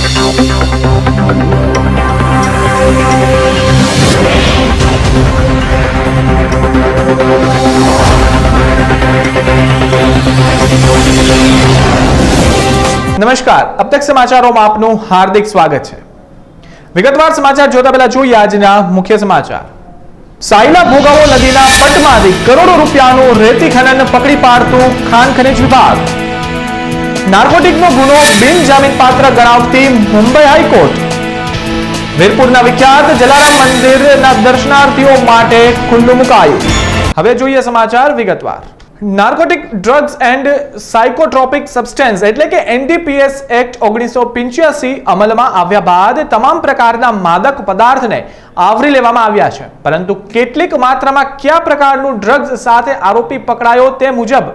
નમસ્કાર, अब तक સમાચારોમાં આપનું હાર્દિક સ્વાગત છે। વિગતવાર સમાચાર જોતા પહેલા જોઈએ આજના મુખ્ય સમાચાર। સાયલા ભોગાવો નદીના પટમાંથી કરોડો રૂપિયાનું રેતી ખનન પકડી પાડતું ખાણ ખનિજ વિભાગ। નાર્કોટિકનો ગુનો બિનજામીનપાત્ર ગણાવતી મુંબઈ હાઈકોર્ટ। વીરપુરના વિખ્યાત જલારામ મંદિરના દર્શનાર્થીઓ માટે ખુલ્લું મુકાયું। હવે જોઈએ સમાચાર વિગતવાર। Narcotic drugs and psychotropic substance એટલે કે એનડીપીએસ એક્ટ 1985 અમલમાં આવ્યા બાદ તમામ પ્રકારના માદક પદાર્થને આવરી લેવામાં આવ્યા છે, પરંતુ કેટલીક માત્રામાં કયા પ્રકારનું ડ્રગ્સ સાથે આરોપી પકડાયો તે મુજબ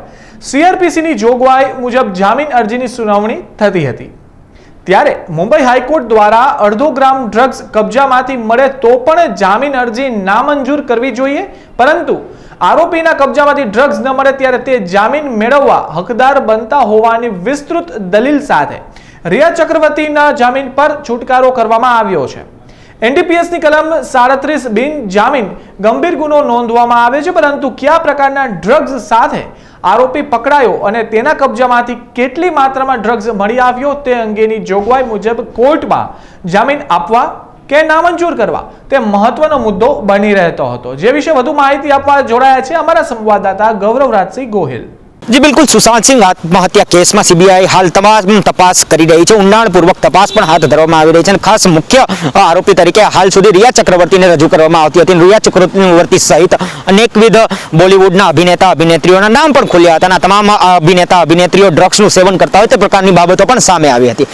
સીઆરપીસીની જોગવાઈ મુજબ જામીન અરજીની સુનાવણી થતી હતી। ત્યારે મુંબઈ હાઈકોર્ટ દ્વારા અડધો ગ્રામ ડ્રગ્સ કબજામાંથી મળે તો પણ જામીન અરજી નામંજૂર કરવી જોઈએ, પરંતુ આરોપીના કબજામાંથી ડ્રગ્સ ન મળે ત્યારે તે જામીન મેળવવા હકદાર બનતા હોવાની વિસ્તૃત દલીલ સાથે રિયા ચક્રવર્તીના જામીન પર છુટકારો કરવામાં આવ્યો છે। એનડીપીએસની કલમ 37 બિન જામીન ગંભીર ગુનો નોંધવામાં આવે છે, પરંતુ કયા પ્રકારના ડ્રગ્સ સાથે આરોપી પકડાયો અને તેના કબજામાંથી કેટલી માત્રામાં ડ્રગ્સ મળી આવ્યો તે અંગેની જોગવાઈ મુજબ કોર્ટમાં જામીન આપવા કે નામંજૂર કરવા તે મહત્વનો મુદ્દો બની રહેતો હતો। જે વિશે વધુ માહિતી આપવા જોડાયા છે અમારા સંવાદદાતા ગૌરવરાજસિંહ ગોહિલ। जी बिल्कुल, सुशांत सिंह आत्महत्या केस में सीबीआई हाल तमाम तपास કરી રહી છે। ઊંડાણપૂર્વક તપાસ પણ હાથ ધરવામાં આવી રહી છે અને ખાસ મુખ્ય આરોપી તરીકે હાલ સુધી રિયા ચક્રવર્તીને રજૂ કરવામાં આવતી હતી। રિયા ચક્રવર્તી સહિત અનેકવિધ બોલિવૂડના અભિનેતા અભિનેત્રીઓના નામ પણ ખુલ્યા હતા અને તમામ અભિનેતા અભિનેત્રીઓ ડ્રગ્સનું સેવન કરતા હોય તે પ્રકારની બાબતો પણ સામે આવી હતી।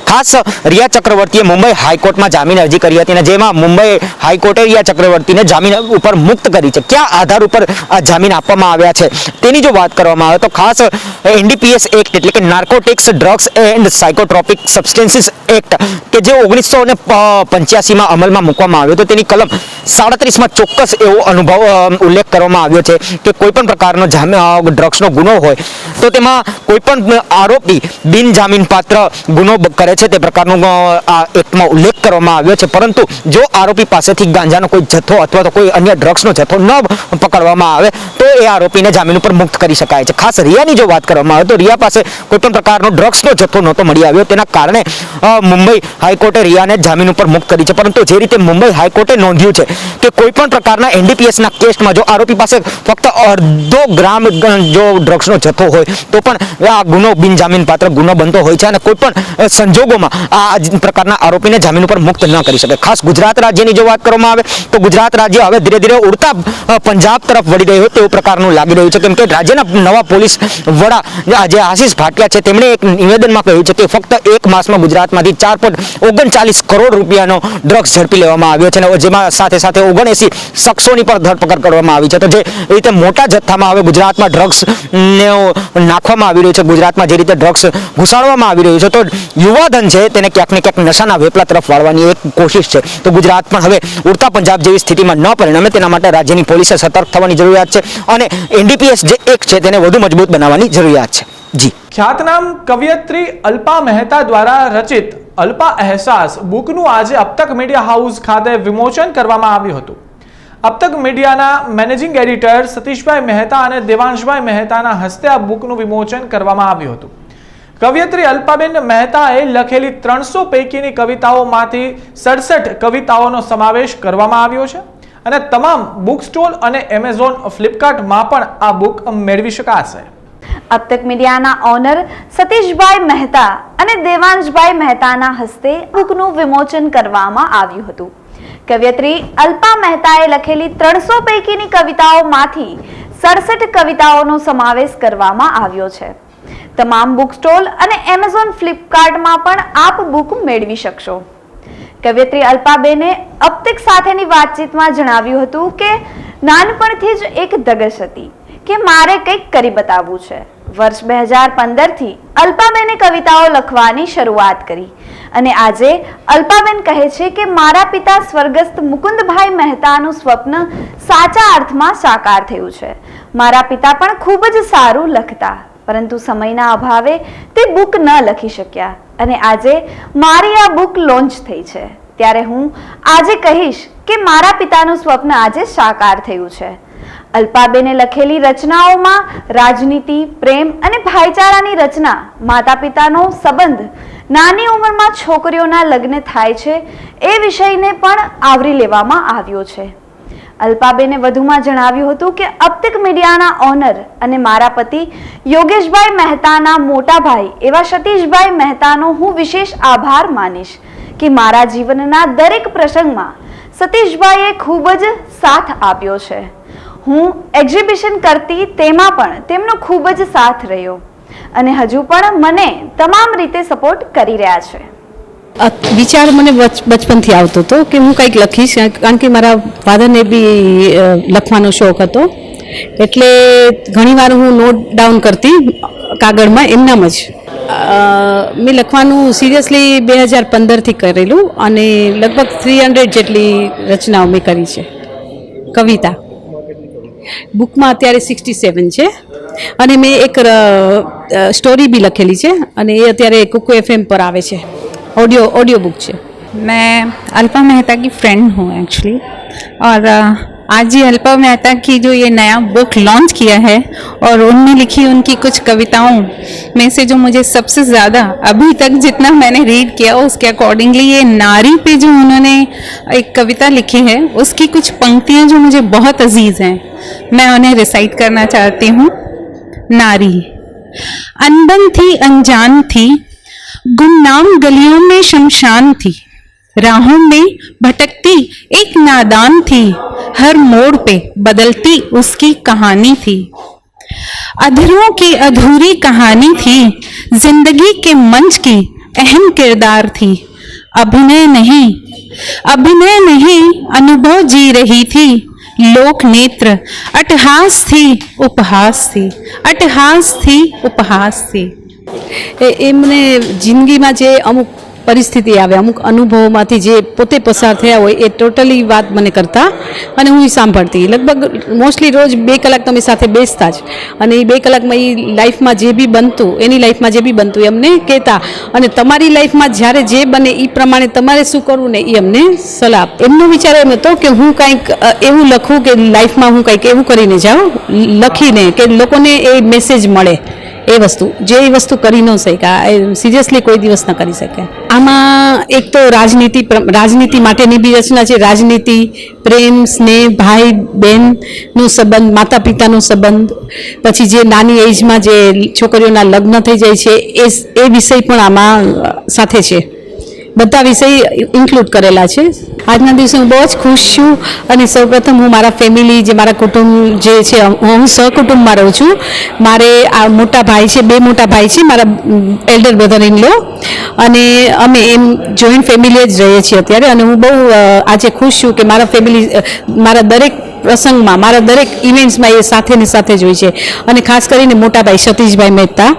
ખાસ રિયા ચક્રવર્તીએ મુંબઈ હાઈકોર્ટમાં જામીન અરજી કરી હતી અને જેમાં મુંબઈ હાઈકોર્ટે રિયા ચક્રવર્તીને જામીન ઉપર મુક્ત કરી છે। કયા આધાર ઉપર આ જામીન આપવામાં આવ્યા છે તેની જો વાત કરવામાં આવે તો ખાસ એનડીપીએસ એક્ટ એટલે કે narcotics drugs and psychotropic substances act કે જે 1985માં અમલમાં મૂકવામાં આવ્યો હતો તેની કલમ 37માં ચોક્કસ એવો ઉલ્લેખ કરવામાં આવ્યો છે કે કોઈ પણ પ્રકારનો ડ્રગ્સનો ગુનો હોય તો તેમાં કોઈ પણ આરોપી બિનજામીનપાત્ર ગુનો કરે છે તે પ્રકારનો આ એક્ટમાં ઉલ્લેખ કરવામાં આવ્યો છે। પરંતુ જો આરોપી પાસેથી ગાંજાનો કોઈ જથ્થો અથવા તો કોઈ અન્ય ડ્રગ્સનો જથ્થો ન પકડવામાં આવે તો એ આરોપીને જામીન ઉપર મુક્ત કરી શકાય છે। ખાસ રિયાની જો વાત કરવામાં આવે તો રિયા પાસે કોઈ પણ પ્રકારનો ડ્રગ્સનો જથ્થો નહોતો મળી આવ્યો, તેના કારણે મુંબઈ હાઈકોર્ટે રિયાને જામીન ઉપર મુક્ત કરી છે। પરંતુ જે રીતે મુંબઈ હાઈકોર્ટે નોંધ્યું છે કે કોઈ પણ પ્રકારના એનડીપીએસના કેસમાં જો આરોપી પાસે ફક્ત અડધો ગ્રામ જો ડ્રગ્સનો જથ્થો હોય તો પણ આ ગુનો બિનજામીનપાત્ર ગુનો બનતો હોય છે અને કોઈ પણ સંજોગોમાં આ પ્રકારના આરોપીને જામીન ઉપર મુક્ત ન કરી શકે। ખાસ ગુજરાત રાજ્યની જો વાત કરવામાં આવે તો ગુજરાત રાજ્ય હવે ધીરે ધીરે ઉડતા પંજાબ તરફ વળી રહ્યું હોય તેવું પ્રકારનું લાગી રહ્યું છે, કેમ કે રાજ્યના નવા પોલીસ વડા જે આશિષ ભાટિયા છે તેમણે એક નિવેદનમાં કહ્યું છે કે ફક્ત એક માસમાં ગુજરાતમાંથી 4.39 કરોડ રૂપિયાનો ડ્રગ્સ ઝડપી લેવામાં આવ્યો છે અને જેમાં સાથે સાથે 79 શખ્સોની પણ ધરપકડ કરવામાં આવી છે। તો જે રીતે મોટા જથ્થામાં હવે ગુજરાતમાં ડ્રગ્સ નાખવામાં આવી રહ્યું છે, ગુજરાતમાં જે રીતે ડ્રગ્સ ઘુસાડવામાં આવી રહ્યું છે તો યુવાધન છે તેને ક્યાંક ને ક્યાંક નશાના વેપલા તરફ વાળવાની એક કોશિશ છે। તો ગુજરાત પણ હવે ઉડતા પંજાબ જેવી સ્થિતિમાં ન પરિણમે તેના માટે રાજ્યની પોલીસે સતર્ક થવાની જરૂરિયાત છે અને એનડીપીએસ જે એક છે તેને વધુ મજબૂત બનાવવાની જરૂરિયાત છે। જી, ખ્યાતનામ કવિયત્રી અલ્પા મહેતા દ્વારા રચિત અલ્પા અહેસાસ બુકનું આજે અબતક મીડિયા હાઉસ ખાતે વિમોચન કરવામાં આવ્યું હતું। અબતક મીડિયાના મેનેજિંગ એડિટર સતીશભાઈ મહેતા અને દેવાંશભાઈ મહેતાના હસ્તે આ બુકનું વિમોચન કરવામાં આવ્યું હતું। કવિયત્રી અલ્પાબેન મહેતાએ લખેલી 300 પૈકીની કવિતાઓમાંથી 67 કવિતાઓનો સમાવેશ કરવામાં આવ્યો છે અને તમામ બુક સ્ટોલ અને એમેઝોન ફ્લિપકાર્ટમાં પણ આ બુક મેળવી શકાશે। અબતક મીડિયાના ઓનર સતીશભાઈ મહેતા અને દેવાંશભાઈ મહેતાના હસ્તે બુકનું વિમોચન કરવામાં આવ્યું હતું। કવિયત્રી અલ્પા મહેતાએ લખેલી 300 પૈકીની કવિતાઓમાંથી 67 કવિતાઓનો સમાવેશ કરવામાં આવ્યો છે। તમામ બુક સ્ટોલ અને એમેઝોન ફ્લિપકાર્ટમાં પણ આપ બુક મેળવી શકશો। કવિયત્રી અલ્પાબેને અબતક સાથેની વાતચીતમાં જણાવ્યું હતું કે નાનપણથી જ એક ધગશ હતી કે મારે કંઈક કરી બતાવવું છે। વર્ષ 2015 થી અલ્પાબેને કવિતાઓ લખવાની શરૂઆત કરી અને આજે અલ્પાબેન કહે છે કે મારા પિતા સ્વર્ગસ્થ મુકુંદભાઈ મહેતાનું સ્વપ્ન સાચા અર્થમાં સાકાર થયું છે। મારા પિતા પણ ખૂબ જ સારું લખતા, પરંતુ સમયના અભાવે તે બુક ન લખી શક્યા અને આજે મારી આ બુક લોન્ચ થઈ છે ત્યારે હું આજે કહીશ કે મારા પિતાનું સ્વપ્ન આજે સાકાર થયું છે. અલ્પાબેને લખેલી રચનાઓમાં રાજનીતિ, પ્રેમ અને ભાઈચારાની રચના, માતા પિતાનો સંબંધ, નાની ઉંમરમાં છોકરીઓના લગ્ન થાય છે એ વિષયને પણ આવરી લેવામાં આવ્યો છે. અલ્પાબેને વધુમાં જણાવ્યું હતું કે અપતિક મીડિયાના ઓનર અને મારા પતિ યોગેશભાઈ મહેતાના મોટા ભાઈ એવા સતીશભાઈ મહેતાનો હું વિશેષ આભાર માનીશ કે મારા જીવનના દરેક પ્રસંગમાં સતીશભાઈએ ખૂબ જ સાથ આપ્યો છે. હું એક્ઝિબિશન કરતી તેમાં પણ તેમનો ખૂબ જ સાથ રહ્યો અને હજુ પણ મને તમામ રીતે સપોર્ટ કરી રહ્યા છે. વિચાર મને બચપનથી આવતો હતો કે હું કંઈક લખીશ, કારણ કે મારા ફાધરને બી લખવાનો શોખ હતો, એટલે ઘણીવાર હું નોટ ડાઉન કરતી કાગળમાં એમનામ જ. મેં લખવાનું સિરિયસલી 2015થી કરેલું અને લગભગ 300 જેટલી રચનાઓ મેં કરી છે. કવિતા બુકમાં અત્યારે 67 છે અને મેં એક સ્ટોરી भी લખેલી છે અને એ અત્યારે કુકુ FM पर આવે છે, ऑडियो बुक है. मैं अल्पा मेहता की फ्रेंड हूँ एक्चुअली, और आज ये अल्पा मेहता की जो ये नया बुक लॉन्च किया है और उनमें लिखी उनकी कुछ कविताओं में से जो मुझे सबसे ज़्यादा अभी तक जितना मैंने रीड किया उसके अकॉर्डिंगली ये नारी पे जो उन्होंने एक कविता लिखी है उसकी कुछ पंक्तियाँ जो मुझे बहुत अजीज़ हैं, मैं उन्हें रिसाइट करना चाहती हूँ. नारी अनबन थी, अनजान थी, गुमनाम गलियों में शमशान थी, राहों में भटकती एक नादान थी, हर मोड़ पे बदलती उसकी कहानी थी. अधरों की अधूरी कहानी थी, जिंदगी के मंच की अहम किरदार थी. अभिनय नहीं अनुभव जी रही थी, लोक नेत्र अट्टहास थी, उपहास थी, अट्टहास थी, उपहास थी. એ મને જિંદગીમાં જે અમુક પરિસ્થિતિ આવે, અમુક અનુભવોમાંથી જે પોતે પસાર થયા હોય એ ટોટલી વાત મને કરતા અને હું સાંભળતી. લગભગ મોસ્ટલી રોજ 2 કલાક તમે સાથે બેસતા જ અને એ 2 કલાકમાં એ લાઈફમાં જે બી બનતું, એની લાઈફમાં જે બી બનતું એ અમને કહેતા અને તમારી લાઈફમાં જ્યારે જે બને એ પ્રમાણે તમારે શું કરવું ને એ અમને સલાહ આપતા. એમનો વિચાર એમ હતો કે હું કંઈક એવું લખું કે લાઈફમાં હું કંઈક એવું કરીને જાઉં, લખીને કે લોકોને એ મેસેજ મળે. એ વસ્તુ જે એ વસ્તુ કરી ન શક્યા, એ સિરિયસલી કોઈ દિવસ ન કરી શક્યા. આમાં એક તો રાજનીતિ માટેની બી રચના છે. રાજનીતિ, પ્રેમ, સ્નેહ, ભાઈ બહેનનો સંબંધ, માતા પિતાનો સંબંધ, પછી જે નાની એજમાં જે છોકરીઓના લગ્ન થઈ જાય છે એ વિષય પણ આમાં સાથે છે. બધા વિષય ઇન્ક્લુડ કરેલા છે. આજના દિવસે હું બહુ જ ખુશ છું અને સૌપ્રથમ હું મારા ફેમિલી, જે મારા કુટુંબ જે છે, હું સહકુટુંબમાં રહું છું. મારે આ મોટા ભાઈ છે, 2 મોટા ભાઈ છે, મારા એલ્ડર બ્રધર ઇન લો, અને અમે એમ જોઈન્ટ ફેમિલી જ રહીએ છીએ અત્યારે. અને હું બહુ આજે ખુશ છું કે મારા ફેમિલી મારા દરેક પ્રસંગમાં, મારા દરેક ઇવેન્ટ્સમાં એ સાથે ને સાથે જ હોય છે. અને ખાસ કરીને મોટા ભાઈ સતીશભાઈ મહેતા,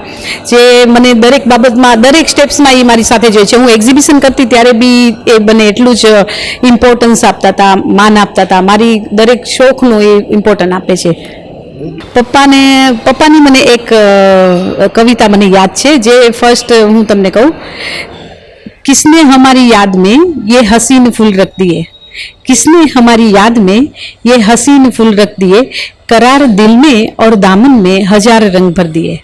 જે મને દરેક બાબતમાં, દરેક સ્ટેપ્સમાં એ મારી સાથે જ હોય છે. હું એક્ઝિબિશન કરતી ત્યારે બી એ બને એટલું જ ઇમ્પોર્ટન્સ આપતા હતા, માન આપતા હતા. મારી દરેક શોખનું એ ઇમ્પોર્ટન્સ આપે છે. પપ્પાની મને એક કવિતા મને યાદ છે, જે ફર્સ્ટ હું તમને કહું. કિસને હમારી યાદ में ये हसीन फूल रख दिए, किसने हमारी याद में ये हसीन फूल रख दिए, करार दिल में और दामन में हजार रंग भर दिए.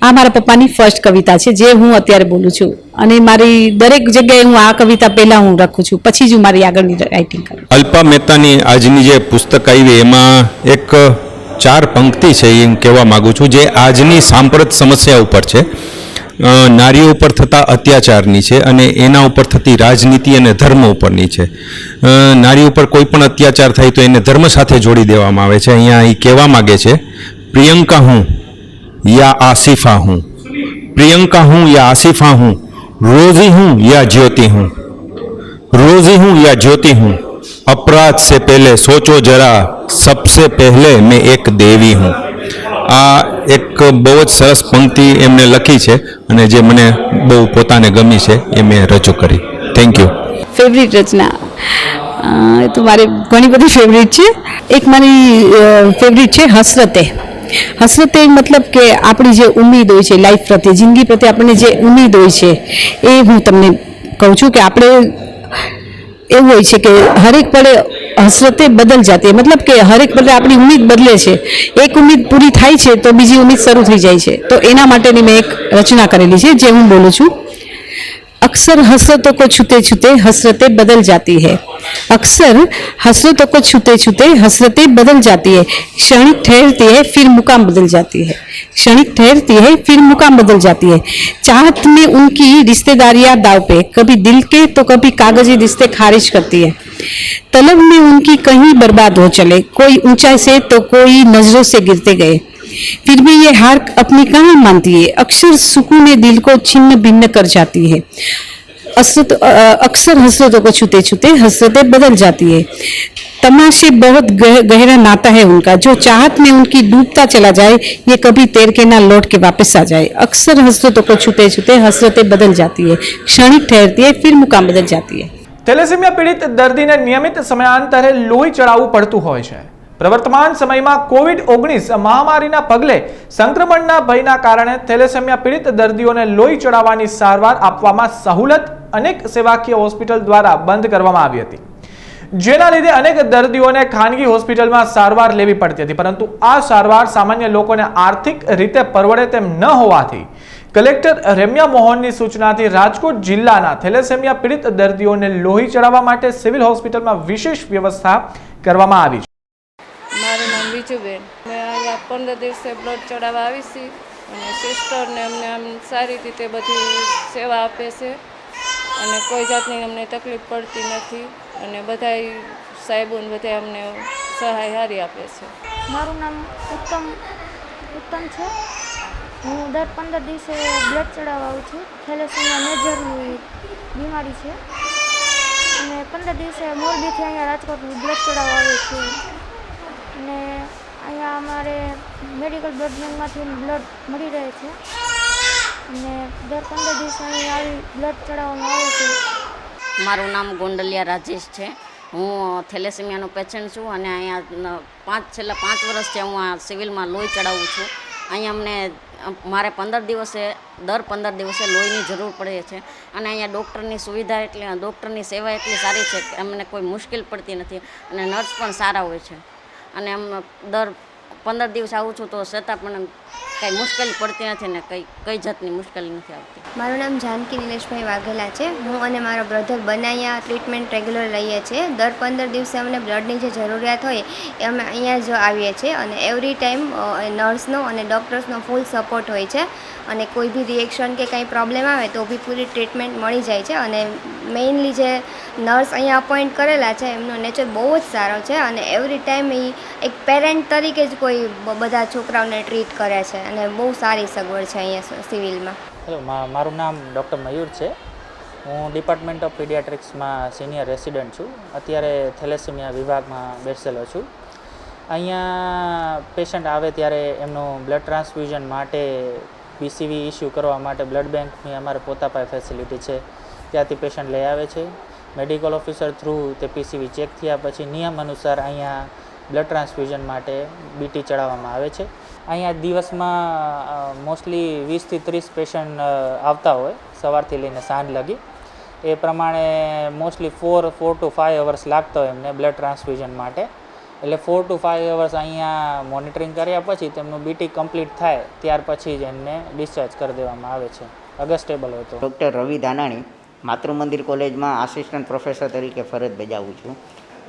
આ મારા પપ્પાની ફર્સ્ટ કવિતા છે જે હું અત્યારે બોલું છું અને મારી દરેક જગ્યાએ હું આ કવિતા પહેલા હું રાખું છું, પછી જ હું મારી આગળની રાઇટિંગ કરું. અલ્પા મહેતાની આજની જે પુસ્તક આવી એમાં એક 4 પંક્તિ છે એમ કહેવા માગું છું, જે આજની સાંપ્રત સમસ્યા ઉપર છે. નારીઓ ઉપર થતા અત્યાચારની છે અને એના ઉપર થતી રાજનીતિ અને ધર્મ ઉપરની છે. નારી ઉપર કોઈ પણ અત્યાચાર થાય તો એને ધર્મ સાથે જોડી દેવામાં આવે છે. અહીંયા એ કહેવા માગે છે, પ્રિયંકા હું या आसिफा हूँ, प्रियंका हूँ या आसिफा हूँ, रोजी हूँ या ज्योति हूँ, रोजी हूँ या ज्योति हूँ, अपराध से पहले सोचो जरा, सबसे पहले मैं एक देवी हूँ. આ એક બહુ જ સરસ પંક્તિ એમને લખી છે અને જે મને બહુ પોતાને ગમી છે એ મેં રજૂ કરી. Thank you. ફેવરિટ રચના એ તો મારે ઘણી બધી ફેવરિટ છે. એક મારી ફેવરિટ છે હસરતે. હસરત એ મતલબ કે આપણી જે ઉમ્મીદ હોય છે લાઈફ પ્રત્યે, જિંદગી પ્રત્યે આપણને જે ઉમ્મીદ હોય છે એ હું તમને કહું છું કે આપણે એવું હોય છે કે હરેક પળે હસરતે બદલ જાતી है, मतलब કે હરેક પળે આપણી ઉમ્મીદ બદલે છે. એક ઉમ્મીદ પૂરી થાય છે તો બીજી ઉમ્મીદ શરૂ થઈ જાય છે. તો એના માટેની મેં એક રચના કરેલી છે જે હું બોલું છું. अक्सर हसरतों को छूते छूते हसरतें बदल जाती है. अक्सर हसरतों को छूते छूते हसरतें बदल जाती है. क्षणिक ठहरती है फिर मुकाम बदल जाती है. क्षणिक ठहरती है फिर मुकाम बदल जाती है. चाहत में उनकी रिश्तेदारियां दाव पे, कभी दिल के तो कभी कागजी रिश्ते खारिज करती है. तलब में उनकी कहीं बर्बाद हो चले, कोई ऊंचाई से तो कोई नजरों से गिरते गए, फिर भी ये हार अपनी कहाँ मानती है. अक्सर सुकून दिल को छिन्न भिन्न कर जाती है. अक्सर हसरतों को छूते छूते हसरतें बदल जाती है. तमाशे बहुत गहरा नाता है उनका, जो चाहत में उनकी डूबता चला जाए ये कभी तैर के ना लौट के वापस आ जाए. अक्सर हसरतों को छूते छूते हसरतें बदल जाती है. क्षणिक ठहरती है फिर मुकाम बदल जाती है. થેલેસેમિયા પીડિત દર્દીને નિયમિત સમયાંતરે લોહી ચડાવવું પડતું હોય છે. પ્રવર્તમાન સમયમાં કોવિડ-19 મહામારીના પગલે સંક્રમણના ભયના કારણે થેલેસેમિયા પીડિત દર્દીઓને લોહી ચડાવવાની સારવાર આપવામાં સહુલત અનેક સેવાકીય હોસ્પિટલ દ્વારા બંધ કરવામાં આવી હતી, જેના લીધે અનેક દર્દીઓને ખાનગી હોસ્પિટલમાં સારવાર લેવી પડતી હતી. પરંતુ આ સારવાર સામાન્ય લોકોને આર્થિક રીતે પરવડે તેમ ન હોવાથી કલેક્ટર રેમ્યા મોહનની સૂચનાથી રાજકોટ જિલ્લાના થેલેસેમિયા પીડિત દર્દીઓને લોહી ચડાવવા માટે સિવિલ હોસ્પિટલમાં વિશેષ વ્યવસ્થા કરવામાં આવી છે. મારું નામ બીજુબેન. મેં અહીંયા 15 દિવસે બ્લડ ચડાવવા આવી છીએ અને સિસ્ટરને અમને આમ સારી રીતે બધી સેવા આપે છે અને કોઈ જાતની અમને તકલીફ પડતી નથી અને બધાય સાહેબોને બધા અમને સહાય સારી આપે છે. મારું નામ ઉત્તમ છે. હું દર 15 દિવસે બ્લડ ચડાવવા આવું છું. થેલેસેમિયા મેજરની બીમારી છે અને 15 દિવસે મોરબીથી અહીંયા રાજકોટ બ્લડ ચડાવવા આવે છે અને અહીંયા અમારે મેડિકલ બ્લડ બેંકમાંથી બ્લડ મળી રહે છે અને દર 15 દિવસે અહીંયા આવી બ્લડ ચડાવવામાં આવે છે. મારું નામ ગોંડલિયા રાજેશ છે. હું થેલેસેમિયાનો પેશન્ટ છું અને અહીંયા છેલ્લા 5 વર્ષથી હું આ સિવિલમાં લોહી ચડાવું છું. અહીંયા મારે દર 15 દિવસે લોહીની જરૂર પડે છે અને અહીંયા ડૉક્ટરની સુવિધા ડૉક્ટરની સેવા એટલી સારી છે કે અમને કોઈ મુશ્કેલ પડતી નથી અને નર્સ પણ સારા હોય છે અને દર 15 દિવસ આવું છું તો છતાં પણ કંઈ મુશ્કેલી પડતી નથી ને કઈ જાતની મુશ્કેલી નથી આવતી. મારું નામ જાનકી નિલેશભાઈ વાઘેલા છે. હું અને મારો બ્રધર બંને અહીંયા ટ્રીટમેન્ટ રેગ્યુલર લઈએ છીએ. દર 15 દિવસે અમને બ્લડની જે જરૂરિયાત હોય એ અમે અહીંયા જ આવીએ છીએ અને એવરી ટાઈમ નર્સનો અને ડૉક્ટર્સનો ફૂલ સપોર્ટ હોય છે અને કોઈ બી રિએક્શન કે કંઈ પ્રોબ્લેમ આવે તો બી પૂરી ટ્રીટમેન્ટ મળી જાય છે અને મેઇનલી જે નર્સ અહીંયા અપોઇન્ટ કરેલા છે એમનો નેચર બહુ જ સારો છે અને એવરી ટાઈમ એ એક પેરેન્ટ તરીકે જ કોઈ બધા છોકરાઓને ટ્રીટ કરે છે અને બહુ સારી સગવડ છે અહીંયા સિવિલમાં. હેલો, મારું નામ ડૉક્ટર મયુર છે. હું ડિપાર્ટમેન્ટ ઓફ પીડિયાટ્રિક્સમાં સિનિયર રેસિડન્ટ છું. અત્યારે થેલેસેમિયા વિભાગમાં બેસેલો છું. અહીંયા પેશન્ટ આવે ત્યારે એમનું બ્લડ ટ્રાન્સફ્યુઝન માટે પીસીવી ઇસ્યુ કરવા માટે બ્લડ બેંકની અમારે પોતા પાસે ફેસિલિટી છે, ત્યાંથી પેશન્ટ લઈ આવે છે. મેડિકલ ઓફિસર થ્રુ તે પીસીવી ચેક થયા પછી નિયમ અનુસાર અહીંયા બ્લડ ટ્રાન્સફ્યુઝન માટે બીટી ચડાવવામાં આવે છે. અહીંયા દિવસમાં મોસ્ટલી 20 થી 30 પેશન્ટ આવતા હોય સવારથી લઈને સાંજ લગી. એ પ્રમાણે મોસ્ટલી 4 to 5 અવર્સ લાગતા હોય એમને બ્લડ ટ્રાન્સફ્યુઝન માટે. એટલે 4 to 5 અવર્સ અહીંયા મોનિટરિંગ કર્યા પછી તેમનું બીટી કમ્પ્લીટ થાય ત્યાર પછી જ એમને ડિસ્ચાર્જ કરી દેવામાં આવે છે અગર સ્ટેબલ હોય તો. ડૉક્ટર રવિ ધાનાણી માતૃમંદિર કોલેજમાં આસિસ્ટન્ટ પ્રોફેસર તરીકે ફરજ બજાવું છું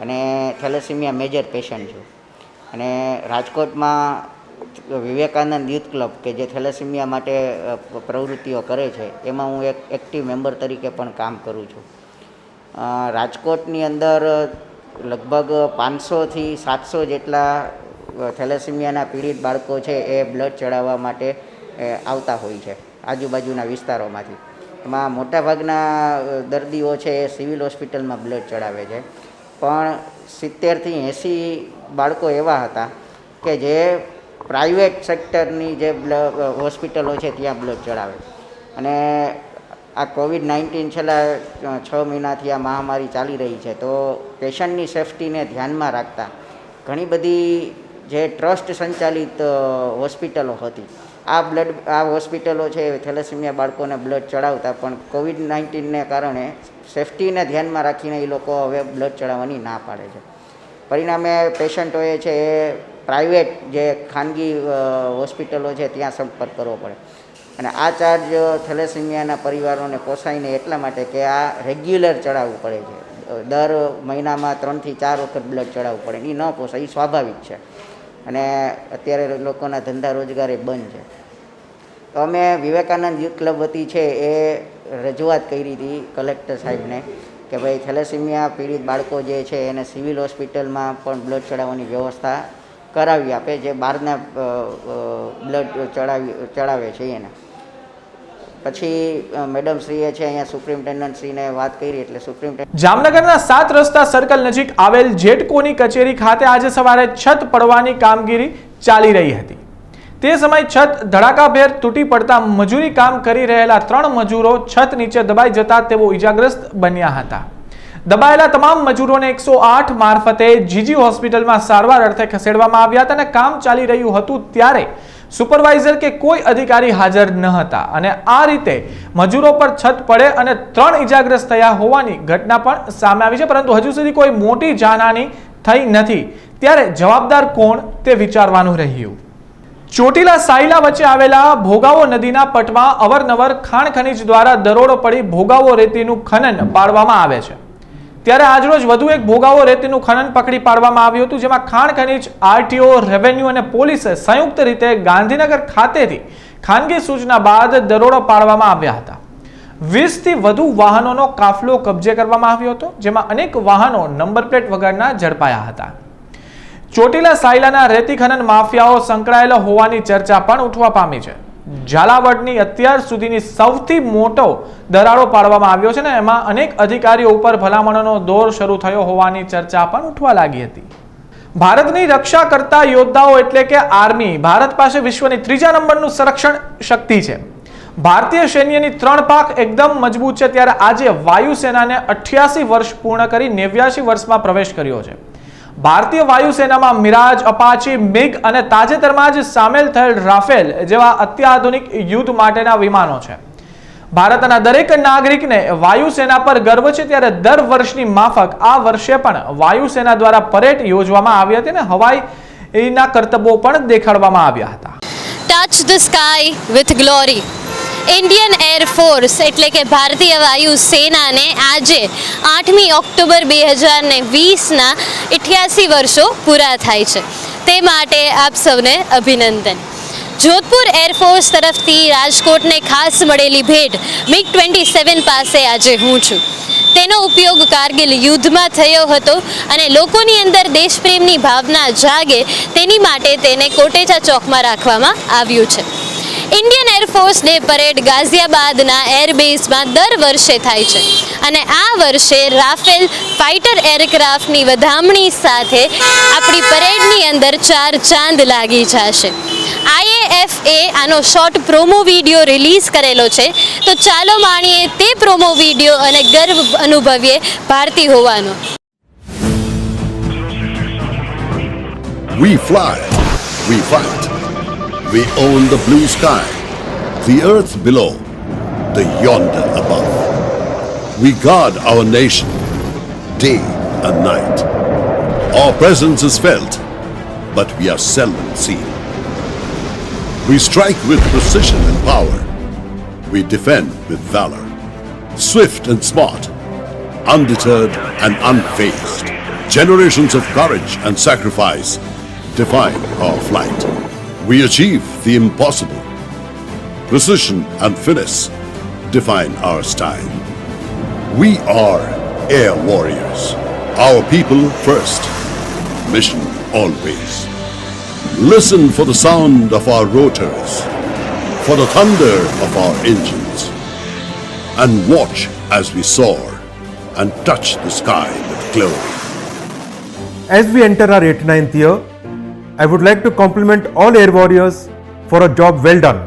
અને થેલેસેમિયા મેજર પેશન્ટ છું અને રાજકોટમાં વિવેકાનંદ યુથ ક્લબ કે જે થેલેસેમિયા માટે પ્રવૃત્તિઓ કરે છે એમાં હું એક એક્ટિવ મેમ્બર તરીકે પણ કામ કરું છું. રાજકોટની અંદર લગભગ 500 થી 700 જેટલા થેલેસેમિયાના પીડિત બાળકો છે એ બ્લડ ચડાવવા માટે આવતા હોય છે આજુબાજુના વિસ્તારોમાંથી. એમાં મોટાભાગના દર્દીઓ છે એ સિવિલ હોસ્પિટલમાં બ્લડ ચડાવે છે, પણ 70 થી 80 બાળકો એવા હતા કે જે પ્રાઇવેટ સેક્ટરની જે હોસ્પિટલો છે ત્યાં બ્લડ ચડાવે. અને આ કોવિડ-19 છેલ્લા 6 મહિનાથી આ મહામારી ચાલી રહી છે તો પેશન્ટની સેફટીને ધ્યાનમાં રાખતા ઘણી બધી જે ટ્રસ્ટ સંચાલિત હોસ્પિટલો હતી. આ હોસ્પિટલો છે થેલેસેમિયા બાળકોને બ્લડ ચડાવતા, પણ COVID-19ને કારણે સેફટીને ધ્યાનમાં રાખીને એ લોકો હવે બ્લડ ચડાવવાની ના પાડે છે. પરિણામે પેશન્ટોએ છે એ પ્રાઇવેટ જે ખાનગી હોસ્પિટલો છે ત્યાં સંપર્ક કરવો પડે, અને આ ચાર્જ થેલેસેમિયાના પરિવારોને પોસાય નહીં એટલા માટે કે આ રેગ્યુલર ચડાવવું પડે છે. દર મહિનામાં 3 થી 4 વખત બ્લડ ચડાવવું પડે, એ ન પોસાય, એ સ્વાભાવિક છે. અને અત્યારે લોકોના ધંધા રોજગાર એ બંધ છે. તો અમે વિવેકાનંદ યુથ ક્લબ વતી છે એ રજૂઆત કરી હતી કલેક્ટર સાહેબને કે ભાઈ થેલેસેમિયા પીડિત બાળકો જે છે એને સિવિલ હોસ્પિટલમાં પણ બ્લડ ચડાવવાની વ્યવસ્થા કરાવી આપે, જે બહારના બ્લડ ચડાવે છે એને. પછી મેડમ શ્રીએ છે અહીંયા સુપ્રિન્ટેન્ડન્ટ શ્રીને વાત કરી, એટલે સુપ્રિન્ટેન્ડન્ટ જામનગરના 7 રસ્તા સર્કલ નજીક આવેલ જેટકોની કચેરી ખાતે આજે સવારે છત પડવાની કામગીરી ચાલી રહી હતી. તે સમયે છત ધડાકાભેર તૂટી પડતા મજૂરી કામ કરી રહેલા 3 મજૂરો છત નીચે દબાઈ જતા તેઓ ઈજાગ્રસ્ત બન્યા હતા. દબાયેલા તમામ મજૂરોને 108 મારફતે જીજી હોસ્પિટલમાં સારવાર અર્થે ખસેડવામાં આવ્યા હતા અને કામ ચાલી રહ્યું હતું ત્યારે સુપરવાઇઝર કે કોઈ અધિકારી હાજર ન હતા અને આ રીતે મજૂરો પર છત પડે અને 3 ઈજાગ્રસ્ત થયા હોવાની ઘટના પણ સામે આવી છે, પરંતુ હજુ સુધી કોઈ મોટી જાનહાનિ થઈ નથી. ત્યારે જવાબદાર કોણ તે વિચારવાનું રહ્યું. ચોટીલા સાયલા વચ્ચે આવેલા ભોગાવો નદીના પટમાં અવારનવાર ખાણ ખનીજ દ્વારા દરોડો પડી ભોગાવો રેતીનું ખનન પાડવામાં આવે છે. ત્યારે આજરોજ વધુ એક ભોગાવો રેતીનું ખનન પકડી પાડવામાં આવ્યું હતું, જેમાં ખાણ ખનીજ, આરટીઓ, રેવન્યુ અને પોલીસે સંયુક્ત રીતે ગાંધીનગર ખાતેથી ખાનગી સૂચના બાદ દરોડો પાડવામાં આવ્યા હતા. 20 થી વધુ વાહનોનો કાફલો કબજે કરવામાં આવ્યો હતો, જેમાં અનેક વાહનો નંબર પ્લેટ વગરના ઝડપાયા હતા. ચોટીલા સાયલાના રેતી ખનન માફિયાઓ સંકળાયેલા હોવાની ચર્ચા પણ ઉઠવા પામી છે. ઝાલાવાડની અત્યાર સુધીની સૌથી મોટો દરાડો પાડવામાં આવ્યો છે ને એમાં અનેક અધિકારીઓ ઉપર ભલામણોનો દોર શરૂ થયો હોવાની ચર્ચા પણ ઉઠવા લાગી હતી. ભારતની રક્ષા કરતા યોદ્ધાઓ એટલે કે આર્મી ભારત પાસે વિશ્વની 3જા નંબરનું સંરક્ષણ શક્તિ છે. ભારતીય સૈન્યની 3 પાંખ એકદમ મજબૂત છે. ત્યારે આજે વાયુસેનાને 88 વર્ષ પૂર્ણ કરી 89 વર્ષમાં પ્રવેશ કર્યો છે. ભારતીય વાયુસેનામાં મિરાજ, અપાચી, મિગ અને તાજેતરમાં જ સામેલ થયેલ રાફેલ જેવા અત્યાધુનિક યુદ્ધ માટેના વિમાનો છે. ભારતના દરેક નાગરિકને વાયુસેના પર ગર્વ છે. ત્યારે દર વર્ષની માફક આ વર્ષે પણ વાયુસેના દ્વારા પરેડ યોજવામાં આવી હતી અને હવાઈના કરતબો પણ દેખાડવામાં આવ્યા હતા. Touch the sky with glory. Indian air force એટલે કે ભારતીય વાયુ સેનાને આજે 8મી ઓક્ટોબર 2020ના 88 વર્ષો પૂરા થાય છે. તે માટે આપ સૌને અભિનંદન. જોધપુર એરફોર્સ તરફથી રાજકોટને ખાસ મળેલી ભેટ MiG-27 પાસે આજે હું છું. તેનો ઉપયોગ કારગિલ યુદ્ધમાં થયો હતો અને લોકોની અંદર દેશપ્રેમની ભાવના જાગે તેની માટે તેને કોટેચા ચોકમાં રાખવામાં આવ્યું છે. ઇન્ડિયન એરફોર્સ ડે પરેડ ગાઝિયાબાદના એરબેઝમાં દર વર્ષે થાય છે અને આ વર્ષે રાફેલ ફાઇટર એરક્રાફ્ટની વધામણી સાથે આપણી પરેડની અંદર 4 ચાંદ લાગી જશે. IAFએ આનો શોર્ટ પ્રોમો વિડીયો રિલીઝ કરેલો છે, તો ચાલો માણીએ તે પ્રોમો વિડીયો અને ગર્વ અનુભવીએ ભારતી હોવાનો. We fly, we fight. We own the blue sky, the earth below, the yonder above. We guard our nation, day and night. Our presence is felt, but we are seldom seen. We strike with precision and power. We defend with valor. Swift and smart, undeterred and unfazed. Generations of courage and sacrifice define our flight. We achieve the impossible. Precision and finesse define our style. We are air warriors. Our people first. Mission always. Listen for the sound of our rotors, for the thunder of our engines, and watch as we soar and touch the sky with glory. As we enter our 89th year, I would like to compliment all air warriors for a job well done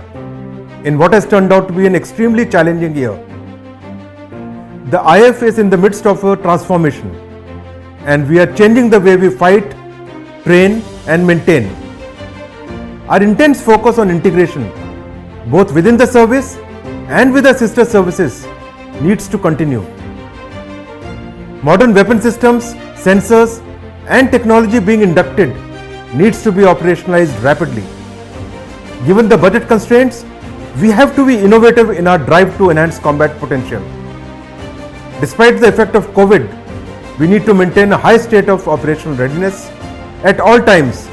in what has turned out to be an extremely challenging year. The IF is in the midst of a transformation and we are changing the way we fight, train and maintain our intense focus on integration, both within the service and with our sister services, needs to continue. Modern weapon systems, sensors, and technology being inducted needs to be operationalized rapidly. Given the budget constraints, we have to be innovative in our drive to enhance combat potential. Despite the effect of COVID, we need to maintain a high state of operational readiness at all times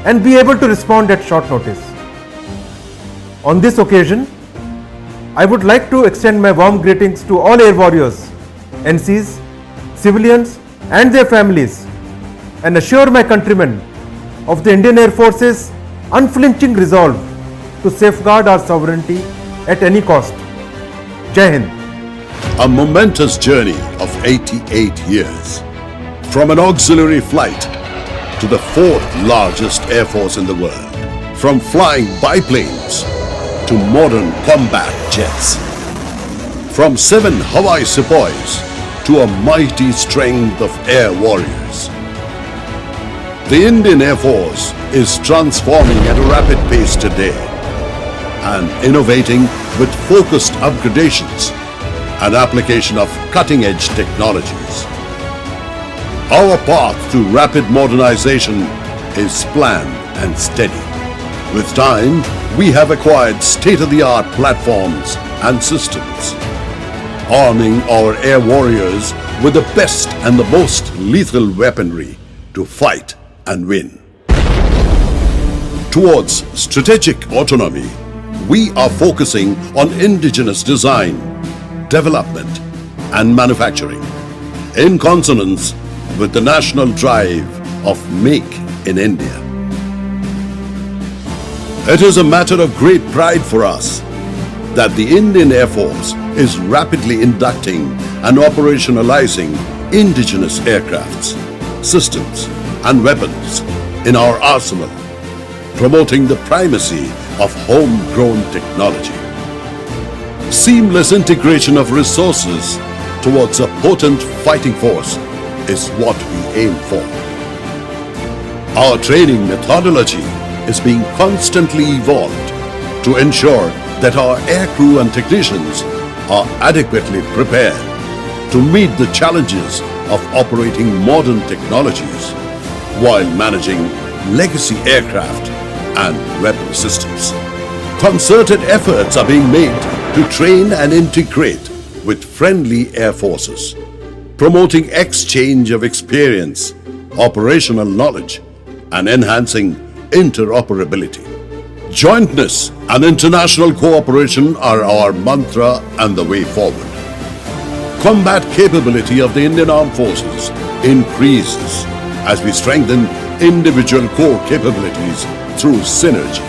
and be able to respond at short notice. On this occasion, I would like to extend my warm greetings to all air warriors, NCs, civilians and their families, and assure my countrymen of the Indian Air Force's unflinching resolve to safeguard our sovereignty at any cost. Jai Hind. A momentous journey of 88 years. From an auxiliary flight to the fourth largest air force in the world. From flying biplanes to modern combat jets. From 7 Hawaii Sepoys to a mighty strength of air warriors. The Indian Air Force is transforming at a rapid pace today and innovating with focused upgradations and application of cutting-edge technologies. Our path to rapid modernization is planned and steady. With time, we have acquired state-of-the-art platforms and systems, arming our air warriors with the best and the most lethal weaponry to fight and win. Towards strategic autonomy, we are focusing on indigenous design, development and manufacturing in consonance with the national drive of Make in India. It is a matter of great pride for us that the Indian Air Force is rapidly inducting and operationalizing indigenous aircrafts, systems and weapons in our arsenal, promoting the primacy of homegrown technology. Seamless integration of resources towards a potent fighting force is what we aim for. Our training methodology is being constantly evolved to ensure that our aircrew and technicians are adequately prepared to meet the challenges of operating modern technologies while managing legacy aircraft and weapon systems. Concerted efforts are being made to train and integrate with friendly air forces, promoting exchange of experience, operational knowledge, and enhancing interoperability. Jointness and international cooperation are our mantra and the way forward. Combat capability of the Indian Armed Forces increases as we strengthen individual core capabilities through synergy.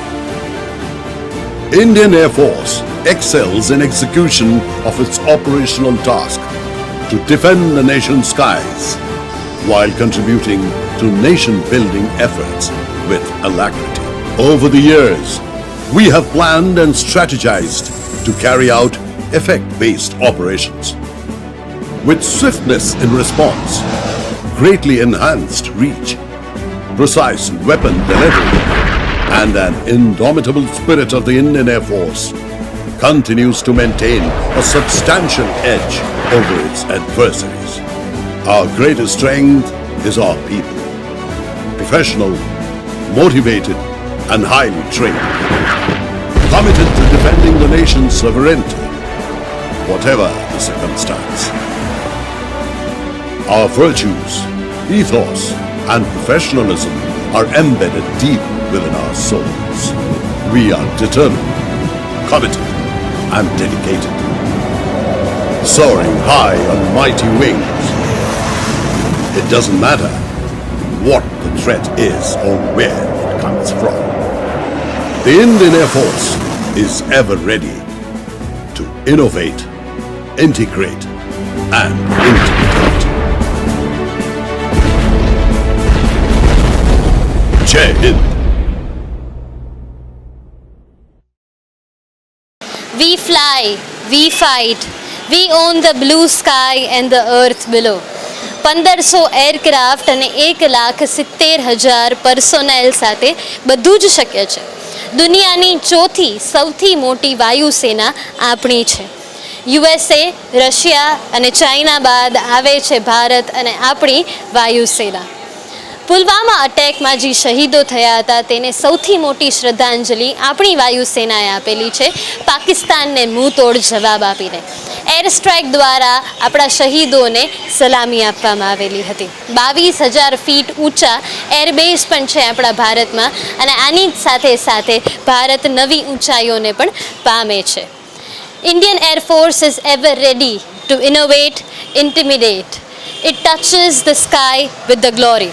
Indian Air Force excels in execution of its operational task to defend the nation's skies while contributing to nation-building efforts with alacrity. Over the years, we have planned and strategized to carry out effect-based operations. With swiftness in response, greatly enhanced reach, precise weapon delivery, and an indomitable spirit of the Indian Air Force continues to maintain a substantial edge over its adversaries. Our greatest strength is our people. Professional, motivated, and highly trained. Committed to defending the nation's sovereignty, whatever the circumstance. Our virtues, ethos, and professionalism are embedded deep within our souls. We are determined, committed, and dedicated. Soaring high on mighty wings. It doesn't matter what the threat is or where it comes from. The Indian Air Force is ever ready to innovate, integrate, and integrate. Jai Hind. We fly, we fight, we own the blue sky and the earth below. 1500 aircraft અને 1,70,000 પર્સોનેલ સાથે બધું જ શક્ય છે. દુનિયાની ચોથી સૌથી મોટી વાયુસેના આપણી છે. યુએસએ, રશિયા અને ચાઇના બાદ આવે છે ભારત અને આપણી વાયુસેના. પુલવામા અટેકમાં જે શહીદો થયા હતા તેને સૌથી મોટી શ્રદ્ધાંજલિ આપણી વાયુસેનાએ આપેલી છે, પાકિસ્તાનને મુંહતોડ જવાબ આપીને. એર સ્ટ્રાઇક દ્વારા આપણા શહીદોને સલામી આપવામાં આવેલી હતી. 22,000 ફીટ ઊંચા એરબેઝ પણ છે આપણા ભારતમાં અને આની સાથે સાથે ભારત નવી ઊંચાઈઓને પણ પામે છે. Indian Air Force is ever ready to innovate, intimidate. It touches the sky with the glory.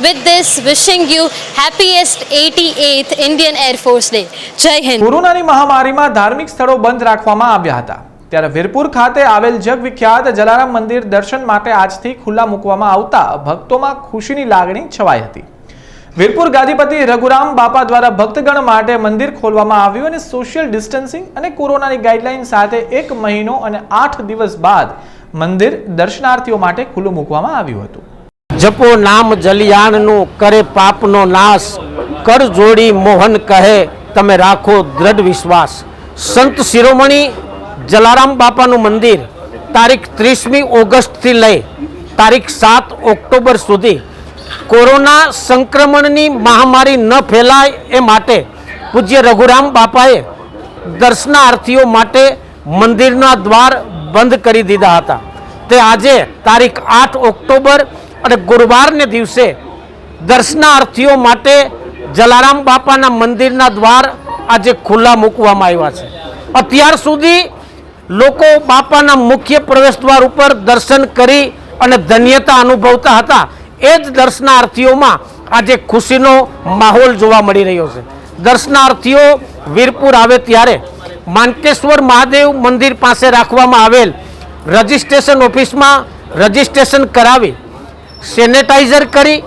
With this, wishing you happiest 88th Indian Air Force Day. Jai Hind. કોરોનાની મહામારીમાં ધાર્મિક સ્થળો બંધ રાખવામાં આવ્યા હતા, ત્યારે વીરપુર ખાતે આવેલ જગવિખ્યાત જલારામ મંદિર દર્શન માટે આજથી ખુલ્લા મૂકવામાં આવતા ભક્તોમાં ખુશીની લાગણી છવાઈ હતી. વીરપુર ગાદીપતિ રઘુરામ બાપા દ્વારા ભક્તગણ માટે મંદિર ખોલવામાં આવ્યું અને સોશિયલ ડિસ્ટન્સિંગ અને કોરોનાની ગાઈડલાઈન સાથે 1 મહિનો અને 8 દિવસ બાદ મંદિર દર્શનાર્થીઓ માટે ખુલ્લું મૂકવામાં આવ્યું હતું. જપો નામ જલિયાણનું કરે પાપનો નાશ, કર જોડી મોહન કહે તમે રાખો દ્રઢ વિશ્વાસ. સંત શિરોમણી જલારામ બાપાનું મંદિર તારીખ 30મી ઓગસ્ટથી લઈ તારીખ 7 ઓક્ટોબર સુધી કોરોના સંક્રમણની મહામારી ન ફેલાય એ માટે પૂજ્ય રઘુરામ બાપાએ દર્શનાર્થીઓ માટે મંદિરના દ્વાર બંધ કરી દીધા હતા. તે આજે તારીખ 8 ઓક્ટોબર અને ગુરુવારને દિવસે દર્શનાર્થીઓ માટે જલારામ બાપાના મંદિરના દ્વાર આજે ખુલ્લા મૂકવામાં આવ્યા છે. અત્યાર સુધી લોકો બાપાના મુખ્ય પ્રવેશ દ્વાર ઉપર દર્શન કરી અને ધન્યતા અનુભવતા હતા. એ જ દર્શનાર્થીઓમાં આજે ખુશીનો માહોલ જોવા મળી રહ્યો છે. દર્શનાર્થીઓ વીરપુર આવે ત્યારે માનકેશ્વર મહાદેવ મંદિર પાસે રાખવામાં આવેલ રજિસ્ટ્રેશન ઓફિસમાં રજિસ્ટ્રેશન કરાવી સેનેટાઈઝર કરી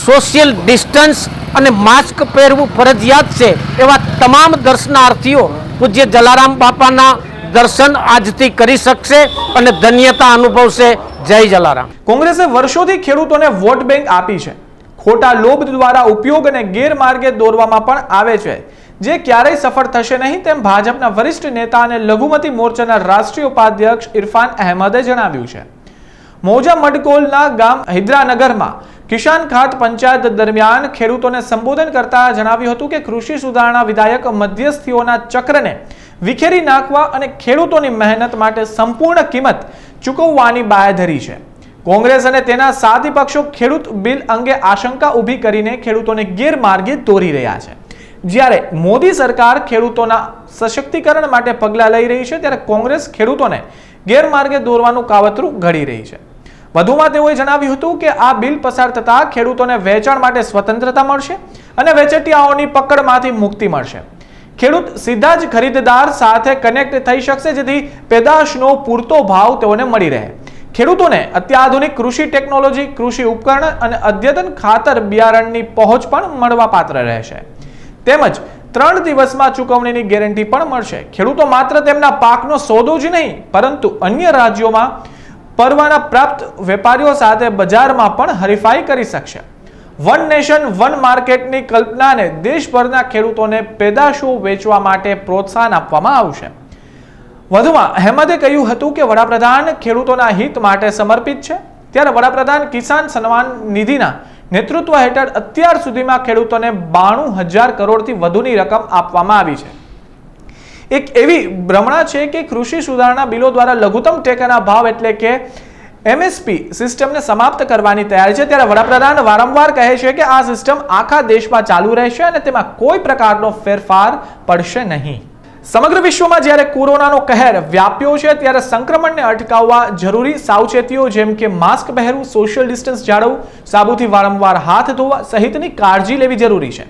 સોશિયલ ડિસ્ટન્સ અને માસ્ક પહેરવું ફરજિયાત છે એવા તમામ દર્શનાર્થીઓ પૂજ્ય જલારામ બાપાના દર્શન આજથી કરી શકશે અને ધન્યતા અનુભવશે. જય જલારામ. કોંગ્રેસે વર્ષોથી ખેડૂતોને વોટ બેંક આપી છે. ખોટા લોભ દ્વારા ઉપયોગ અને ગેરમાર્ગે દોરવામાં પણ આવે છે, જે ક્યારેય સફળ થશે નહીં તેમ ભાજપના વરિષ્ઠ નેતા અને લઘુમતી મોરચાના રાષ્ટ્રીય ઉપાધ્યક્ષ ઇરફાન અહેમદે જણાવ્યું છે. મૌજા મડકોલના ગામ હિદ્રાનગરમાં કિસાન ખાત પંચાયત દરમિયાન ખેડૂતોને સંબોધન કરતા જણાવ્યું હતું કે કૃષિ સુધારણા વિધાયક મધ્યસ્થીઓના ચક્રને વિખેરી નાખવા અને ખેડૂતોની મહેનત માટે સંપૂર્ણ કિંમત ચૂકવવાની બાંયધરી છે. કોંગ્રેસ અને તેના સાથી પક્ષો ખેડૂત બિલ અંગે આશંકા ઊભી કરીને ખેડૂતોને ગેરમાર્ગે દોરી રહ્યા છે. જ્યારે મોદી સરકાર ખેડૂતોના સશક્તિકરણ માટે પગલાં લઈ રહી છે, ત્યારે કોંગ્રેસ ખેડૂતોને ગેરમાર્ગે દોરવાનું કાવતરું ઘડી રહી છે. વધુમાં તેઓએ જણાવ્યું હતું કે આ બિલ પસાર થતાં ખેડૂતોને વેચાણ માટે સ્વતંત્રતા મળશે અને વેચેટિયાઓની પકડમાંથી મુક્તિ મળશે. ખેડૂત સીધા જ ખરીદદાર સાથે કનેક્ટ થઈ શકશે, જેથી પેદાશનો પૂરતો ભાવ તેઓને મળી રહે. ખેડૂતોને અત્યાધુનિક કૃષિ ટેકનોલોજી, કૃષિ ઉપકરણ અને અદ્યતન ખાતર બિયારણની પહોંચ પણ મળવાપાત્ર રહેશે. તેમજ 3 દિવસમાં ચૂકવણીની ગેરંટી પણ મળશે. ખેડૂતો માત્ર તેમના પાકનો સોદો જ નહીં, પરંતુ અન્ય રાજ્યોમાં પરવાના પ્રાપ્ત વેપારીઓ સાથે બજારમાં પણ હરીફાઈ કરી શકશે. વન નેશન વન માર્કેટની કલ્પનાને દેશભરના ખેડૂતોને પેદાશો વેચવા માટે પ્રોત્સાહન આપવામાં આવશે. વધુમાં અહેમદે કહ્યું હતું કે વડાપ્રધાન ખેડૂતોના હિત માટે સમર્પિત છે. ત્યારે વડાપ્રધાન કિસાન સન્માન નિધિના નેતૃત્વ હેઠળ અત્યાર સુધીમાં ખેડૂતોને 92,000 કરોડથી વધુની રકમ આપવામાં આવી છે. એક એવી ભ્રમણા છે કે કૃષિ સુધારણા બિલો દ્વારા લઘુત્તમ ટેકાના ભાવ એટલે કે એમએસપી સિસ્ટમને સમાપ્ત કરવાની તૈયારી છે. ત્યારે વડાપ્રધાન વારંવાર કહે છે કે આ સિસ્ટમ આખા દેશમાં ચાલુ રહેશે અને તેમાં કોઈ પ્રકારનો ફેરફાર પડશે નહીં. સમગ્ર વિશ્વમાં જ્યારે કોરોનાનો કહેર વ્યાપ્યો છે, ત્યારે સંક્રમણને અટકાવવા જરૂરી સાવચેતીઓ જેમ કે માસ્ક પહેરવું, સોશિયલ ડિસ્ટન્સ જાળવવું, સાબુથી વારંવાર હાથ ધોવા સહિતની કાળજી લેવી જરૂરી છે.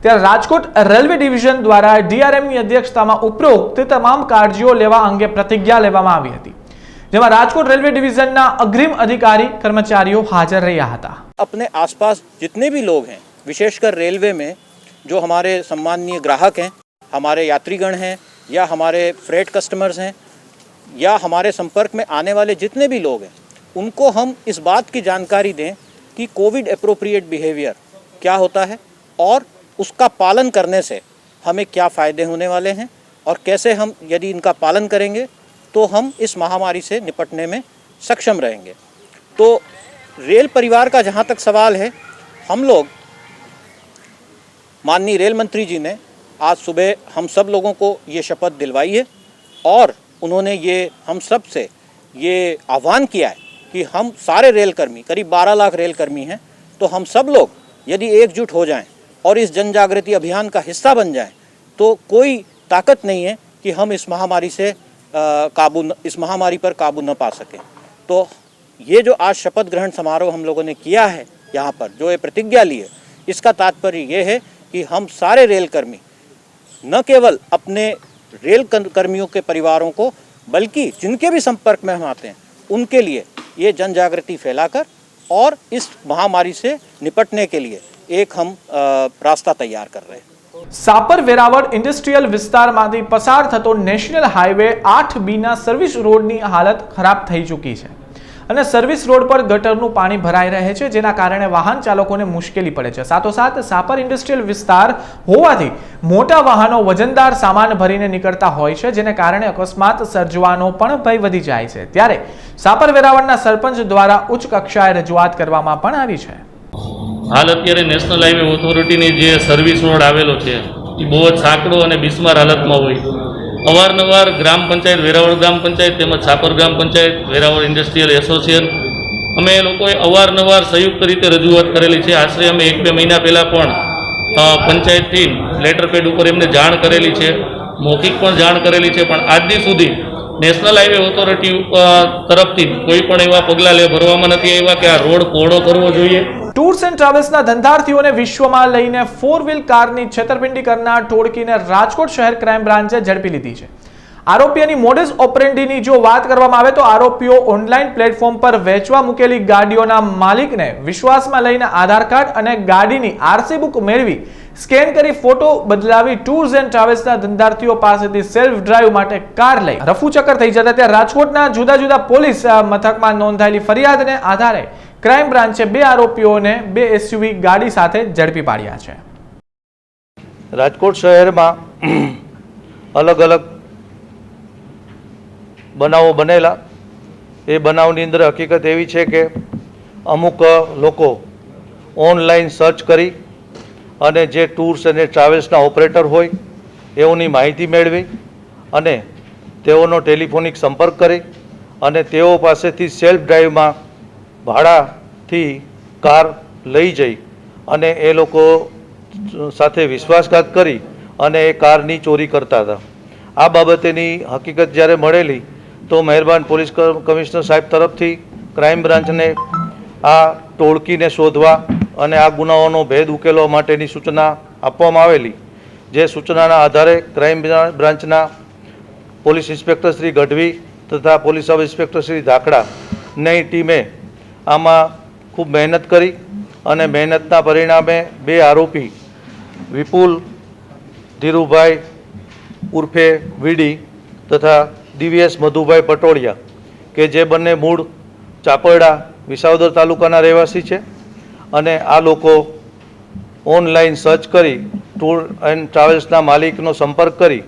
ત્યારે રાજકોટ રેલવે ડિવિઝન દ્વારા ડીઆરએમની અધ્યક્ષતામાં ઉપરોક્ત તમામ કાળજીઓ લેવા અંગે પ્રતિજ્ઞા લેવામાં આવી હતી, જેમાં રાજકોટ રેલવે डिवीजनના अग्रिम अधिकारी कर्मचारियों हाजिर રહ્યા હતા. अपने आसपास जितने भी लोग हैं, विशेषकर रेलवे में जो हमारे सम्माननीय ग्राहक हैं, हमारे यात्रीगण हैं या हमारे फ्रेट कस्टमर्स हैं या हमारे संपर्क में आने वाले जितने भी लोग हैं, उनको हम इस बात की जानकारी दें कि कोविड एप्रोप्रिएट बिहेवियर क्या होता है और उसका पालन करने से हमें क्या फ़ायदे होने वाले हैं और कैसे हम यदि इनका पालन करेंगे तो हम इस महामारी से निपटने में सक्षम रहेंगे। तो रेल परिवार का जहाँ तक सवाल है, हम लोग माननीय रेल मंत्री जी ने आज सुबह हम सब लोगों को ये शपथ दिलवाई है और उन्होंने ये हम सब से ये आह्वान किया है कि हम सारे रेलकर्मी, करीब 12 लाख रेलकर्मी हैं, तो हम सब लोग यदि एकजुट हो जाएं और इस जन जागृति अभियान का हिस्सा बन जाएं तो कोई ताकत नहीं है कि हम इस महामारी से इस महामारी पर काबू न पा सकें। तो ये जो आज शपथ ग्रहण समारोह हम लोगों ने किया है, यहाँ पर जो ये प्रतिज्ञा ली है, इसका तात्पर्य ये है कि हम सारे रेलकर्मी न केवल अपने रेल कर्मियों के परिवारों को बल्कि जिनके भी संपर्क में हम आते हैं उनके लिए ये जन जागृति फैलाकर और इस महामारी से निपटने के लिए एक हम रास्ता तैयार कर रहे हैं। સાપર વેરાવળ ઇન્ડસ્ટ્રીયલ વિસ્તારમાંથી પસાર થતો નેશનલ હાઈવે 8B ના સર્વિસ રોડની હાલત ખરાબ થઈ ચૂકી છે અને સર્વિસ રોડ પર ગટરનું પાણી ભરાઈ રહે છે, જેના કારણે વાહન ચાલકોને મુશ્કેલી પડે છે। સાથોસાથ સાપર ઇન્ડસ્ટ્રીયલ વિસ્તાર હોવાથી મોટા વાહનો વજનદાર સામાન ભરીને નીકળતા હોય છે, જેને કારણે અકસ્માત સર્જવાનો પણ ભય વધી જાય છે। ત્યારે સાપર વેરાવળના સરપંચ દ્વારા ઉચ્ચ કક્ષાએ રજૂઆત કરવામાં પણ આવી છે। હાલ અત્યારે નેશનલ હાઈવે ઓથોરિટીની જે સર્વિસ રોડ આવેલો છે એ બહુ જ સાંકડો અને બિસ્માર હાલતમાં હોય। અવારનવાર ગ્રામ પંચાયત, વેરાવળ ગ્રામ પંચાયત તેમજ છાપર ગ્રામ પંચાયત, વેરાવળ ઇન્ડસ્ટ્રીયલ એસોસિએશન અમે લોકોએ અવારનવાર સંયુક્ત રીતે રજૂઆત કરેલી છે। આશરે અમે 1-2 મહિના પહેલાં પણ પંચાયતથી લેટર પેડ ઉપર એમને જાણ કરેલી છે, મૌખિક પણ જાણ કરેલી છે, પણ આજ દી સુધી નેશનલ હાઈવે ઓથોરિટી તરફથી કોઈ પણ એવા પગલાં ભરવામાં નથી આવ્યા કે આ રોડ પહોળો કરવો જોઈએ। ટૂર્સ એન્ડ ટ્રાવેલ્સના ધંધાર્થીઓને વિશ્વમાં લઈને 4 વ્હીલ કારની છેતરપિંડી કરનાર ટોળકીને રાજકોટ શહેર ક્રાઇમ બ્રાન્ચે ઝડપી લીધી છે। આરોપીઓની મોડસ ઓપરેન્ડીની જો વાત કરવામાં આવે તો આરોપીઓ ઓનલાઈન પ્લેટફોર્મ પર વેચવા મૂકેલી ગાડીઓના માલિકને વિશ્વાસમાં લઈને આધાર કાર્ડ અને ગાડીની આરસી બુક મેળવી સ્કેન કરી ફોટો બદલાવી ટૂર્સ એન્ડ ટ્રાવેલ્સના ધંધાર્થીઓ પાસેથી સેલ્ફ ડ્રાઈવ માટે કાર લઈ રફુચક્કર થઈ જતા ત્યાં રાજકોટના જુદા જુદા પોલીસ મથકમાં નોંધાયેલી ફરિયાદને આધારે ક્રાઇમ બ્રાન્ચે 2 આરોપીઓને 2 એસયુવી ગાડી સાથે ઝડપી પાડ્યા છે। રાજકોટ શહેરમાં અલગ અલગ બનાવો બનેલા। એ બનાવની અંદર હકીકત એવી છે કે અમુક લોકો ઓનલાઈન સર્ચ કરી અને જે ટૂર્સ અને ટ્રાવેલ્સના ઓપરેટર હોય એઓની માહિતી મેળવી અને તેઓનો ટેલિફોનિક સંપર્ક કરી અને તેઓ પાસેથી સેલ્ફ ડ્રાઈવમાં ભાડાથી કાર લઈ જઈ અને એ લોકો સાથે વિશ્વાસઘાત કરી અને એ કારની ચોરી કરતા હતા। આ બાબતેની હકીકત જ્યારે મળેલી તો મહેરબાન પોલીસ કમિશનર સાહેબ તરફથી ક્રાઇમ બ્રાન્ચને આ ટોળકીને શોધવા અને આ ગુનાઓનો ભેદ ઉકેલવા માટેની સૂચના આપવામાં આવેલી। જે સૂચનાના આધારે ક્રાઇમ બ્રાન્ચના પોલીસ ઇન્સ્પેક્ટર શ્રી ગઢવી તથા પોલીસ સબ ઇન્સ્પેક્ટર શ્રી ધાકડાની ટીમે આમાં ખૂબ મહેનત કરી અને મહેનતના પરિણામે 2 આરોપી વિપુલ ધીરુભાઈ ઉર્ફે વીડી તથા દિવ્યેશ મધુભાઈ પટોળિયા કે જે બંને મૂળ ચાપરડા વિસાવદર તાલુકાના રહેવાસી છે અને આ લોકો ઓનલાઈન સર્ચ કરી ટૂર એન્ડ ટ્રાવેલ્સના માલિકનો સંપર્ક કરી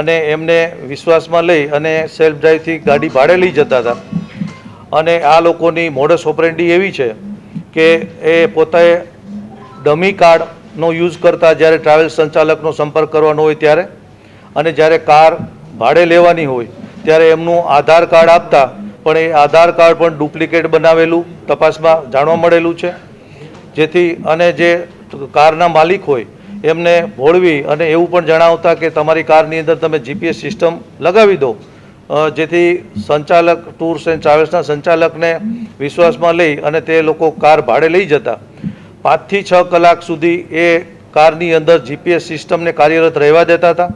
અને એમને વિશ્વાસમાં લઈ અને સેલ્ફ ડ્રાઈવથી ગાડી ભાડે લઈ જતા હતા। અને આ લોકોની મોડસ ઓપરેન્ડી એવી છે કે એ પોતે ડમી કાર્ડનો યુઝ કરતા જ્યારે ટ્રાવેલ્સ સંચાલકનો સંપર્ક કરવાનો હોય ત્યારે, અને જ્યારે કાર ભાડે લેવાની હોય ત્યારે એમનું આધાર કાર્ડ આપતા પણ એ આધાર કાર્ડ પણ ડુપ્લિકેટ બનાવેલું તપાસમાં જાણવા મળેલું છે। જેથી અને જે કારના માલિક હોય એમને ભોળવી અને એવું પણ જણાવતા કે તમારી કારની અંદર તમે જીપીએસ સિસ્ટમ લગાવી દો, જેથી સંચાલક ટૂર્સ એન્ડ ટ્રાવેલ્સના સંચાલકને વિશ્વાસમાં લઈ અને તે લોકો કાર ભાડે લઈ જતા 5 થી 6 કલાક સુધી એ કારની અંદર જીપીએસ સિસ્ટમને કાર્યરત રહેવા દેતા હતા,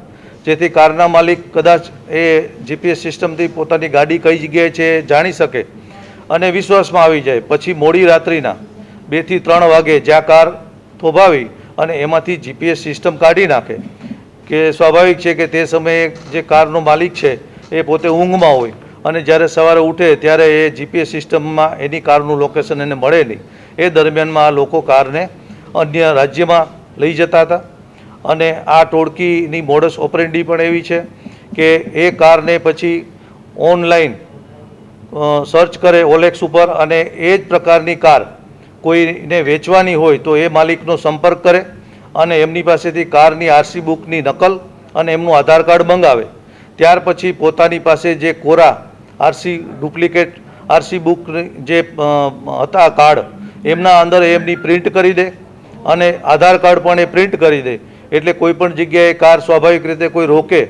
જેથી કારના માલિક કદાચ એ જીપીએસ સિસ્ટમથી પોતાની ગાડી કઈ જગ્યાએ છે જાણી શકે અને વિશ્વાસમાં આવી જાય। પછી મોડી રાત્રિના 2 થી 3 વાગે જ્યાં કાર થોભાવી અને એમાંથી જીપીએસ સિસ્ટમ કાઢી નાખે કે સ્વાભાવિક છે કે તે સમયે જે કારનો માલિક છે એ પોતે ઊંઘમાં હોય અને જ્યારે સવારે ઉઠે ત્યારે એ જીપીએસ સિસ્ટમમાં એની કારનું લોકેશન એને મળે નહીં। એ દરમિયાનમાં આ લોકો કારને અન્ય રાજ્યમાં લઈ જતા હતા અને આ ટોળકીની મોડસ ઓપરેન્ડી પણ એવી છે કે એ કારને પછી ઓનલાઈન સર્ચ કરે OLX ઉપર અને એ જ પ્રકારની કાર કોઈને વેચવાની હોય તો એ માલિકનો સંપર્ક કરે અને એમની પાસેથી કારની RC બુકની નકલ અને એમનું આધાર કાર્ડ મંગાવે. ત્યાર પછી પોતાની પાસે જે કોરા ડુપ્લિકેટ RC બુક જે હતા કાર્ડ એમના અંદર એમની પ્રિન્ટ કરી દે અને આધાર કાર્ડ પણ એ પ્રિન્ટ કરી દે. એટલે કોઈ પણ જગ્યાએ કાર સ્વાભાવિક રીતે કોઈ રોકે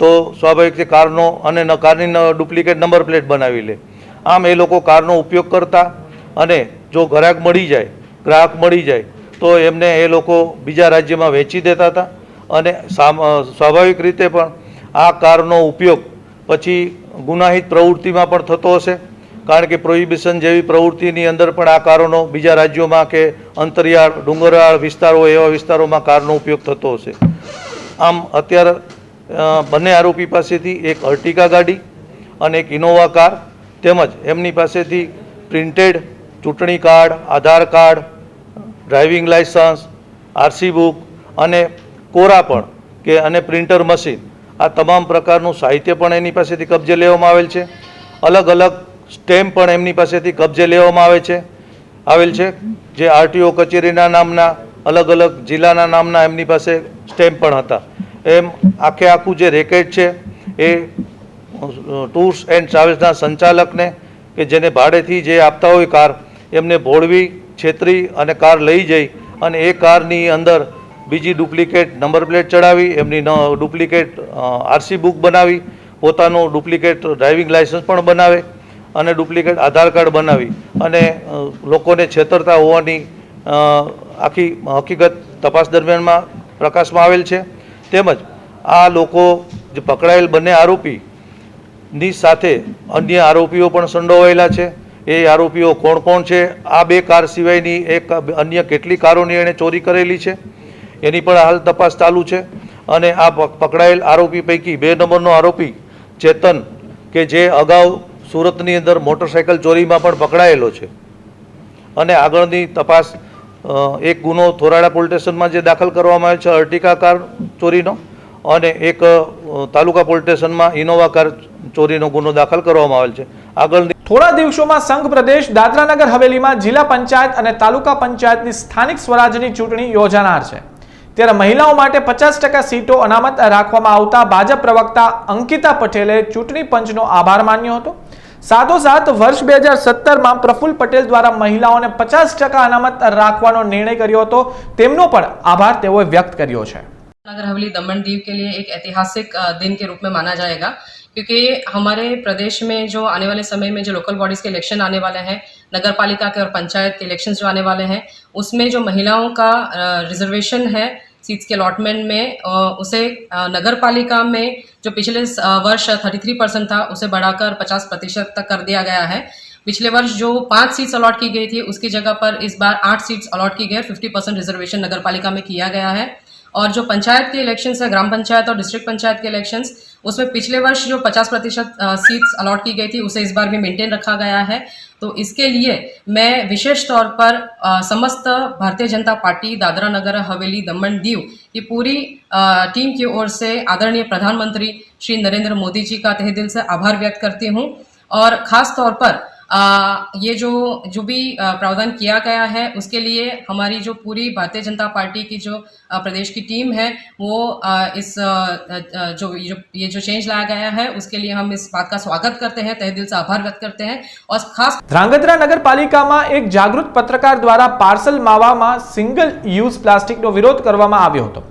તો સ્વાભાવિક રીતે કારનો અને કારની ડુપ્લિકેટ નંબર પ્લેટ બનાવી લે. આમ એ લોકો કારનો ઉપયોગ કરતા અને જો ગ્રાહક મળી જાય તો એમને એ લોકો બીજા રાજ્યમાં વેચી દેતા હતા અને સ્વાભાવિક રીતે પણ આ કારનો ઉપયોગ પછી ગુનાહિત પ્રવૃત્તિમાં પણ થતો હશે, કારણ કે પ્રોહિબિશન જેવી પ્રવૃત્તિની અંદર પણ આ કારોનો બીજા રાજ્યોમાં કે અંતરિયાળ ડુંગરાળ વિસ્તારો એવા વિસ્તારોમાં કારનો ઉપયોગ થતો હશે. આમ અત્યારે બંને આરોપી પાસેથી એક અર્ટિકા ગાડી અને એક ઇનોવા કાર તેમજ એમની પાસેથી પ્રિન્ટેડ ચૂંટણી card, Aadhaar card, driving licence, RC book અને કોરા પણ કે અને પ્રિન્ટર મશીન આ તમામ પ્રકારનું સાહિત્ય પણ એની પાસેથી કબજે લેવામાં આવેલ છે. અલગ અલગ સ્ટેમ્પ પણ એમની પાસેથી કબજે લેવામાં આવેલ છે જે RTO કચેરીના નામના અલગ અલગ જિલ્લાના નામના એમની પાસે સ્ટેમ્પ પણ હતા. એમ આખું જે રેકેટ છે એ ટૂર્સ એન્ડ ટ્રાવેલ્સના સંચાલકને કે જેને ભાડેથી જે આપતા હોય કાર એમને ભોળવી છેતરી અને કાર લઈ જઈ અને એ કારની અંદર બીજી ડુપ્લિકેટ નંબર પ્લેટ ચડાવી એમની ડુપ્લિકેટ RC બુક બનાવી પોતાનું ડુપ્લિકેટ ડ્રાઇવિંગ લાઇસન્સ પણ બનાવે અને ડુપ્લિકેટ આધાર કાર્ડ બનાવી અને લોકોને છેતરતા હોવાની આખી હકીકત તપાસ દરમિયાનમાં પ્રકાશમાં આવેલ છે. તેમજ આ લોકો જે પકડાયેલ બંને આરોપીની સાથે અન્ય આરોપીઓ પણ સંડોવાયેલા છે. એ આરોપીઓ કોણ કોણ છે, આ બે કાર સિવાયની એક અન્ય કેટલી કારોની એણે ચોરી કરેલી છે એની પણ હાલ તપાસ ચાલુ છે. અને આ પકડાયેલ આરોપી પૈકી 2 નંબરનો આરોપી ચેતન કે જે અગાઉ સુરતની અંદર મોટરસાઇકલ ચોરીમાં પણ પકડાયેલો છે અને આગળની તપાસ એક ગુનો થોરાડા પોલીસ સ્ટેશનમાં જે દાખલ કરવામાં આવ્યો છે અર્ટિકા કાર ચોરીનો અને એક તાલુકા પોલીસ સ્ટેશનમાં ઇનોવા કાર ચોરીનો ગુનો દાખલ કરવામાં આવેલ છે. આગળની થોડા દિવસોમાં સંઘ પ્રદેશ દાદરાનગર હવેલીમાં જિલ્લા પંચાયત અને તાલુકા પંચાયતની સ્થાનિક સ્વરાજની ચૂંટણી યોજાનાર છે. ત્યારે મહિલાઓ માટે 50% સીટો અનામત રાખવામાં આવતા ભાજપ પ્રવક્તા અંકિતા પટેલે ચૂંટણી પંચનો આભાર માન્યો હતો. સાથોસાથ વર્ષ 2017માં પ્રફુલ્લ પટેલ દ્વારા મહિલાઓને 50% અનામત રાખવાનો નિર્ણય કર્યો હતો તેમનો પણ આભાર તેઓએ व्यक्त કર્યો છે. नगर हवेली दमन दीव के लिए एक ऐतिहासिक दिन के रूप में माना जाएगा क्योंकि हमारे प्रदेश में जो आने वाले समय में जो लोकल बॉडीज़ के इलेक्शन आने वाले हैं, नगर पालिका के और पंचायत के इलेक्शंस जो आने वाले हैं, उसमें जो महिलाओं का रिजर्वेशन है सीट्स के अलॉटमेंट में उसे नगर पालिका में जो पिछले वर्ष 33% था उसे बढ़ाकर 50% तक कर दिया गया है. पिछले वर्ष जो 5 सीट्स अलॉट की गई थी उसकी जगह पर इस बार 8 सीट्स अलॉट की गई, 50% रिजर्वेशन नगर पालिका में किया गया है. और जो पंचायत के इलेक्शंस है, ग्राम पंचायत और डिस्ट्रिक्ट पंचायत के इलेक्शंस, उसमें पिछले वर्ष जो 50% सीट्स अलॉट की गई थी उसे इस बार भी मेंटेन रखा गया है. तो इसके लिए मैं विशेष तौर पर समस्त भारतीय जनता पार्टी दादरा नगर हवेली दमन दीव की पूरी टीम की ओर से आदरणीय प्रधानमंत्री श्री नरेंद्र मोदी जी का तहे दिल से आभार व्यक्त करती हूँ. और ख़ास तौर पर ये जो भी प्रावधान किया गया है उसके लिए हमारी जो पूरी भारतीय जनता पार्टी की जो प्रदेश की टीम है वो इस ये जो चेंज लाया गया है उसके लिए हम इस बात का स्वागत करते हैं, तहे दिल से आभार व्यक्त करते हैं. और खास ધ્રાંગધ્રા નગરપાલિકામાં એક જાગૃત પત્રકાર દ્વારા પાર્સલ માવામાં સિંગલ યુઝ પ્લાસ્ટિકનો વિરોધ કરવામાં આવ્યો હતો.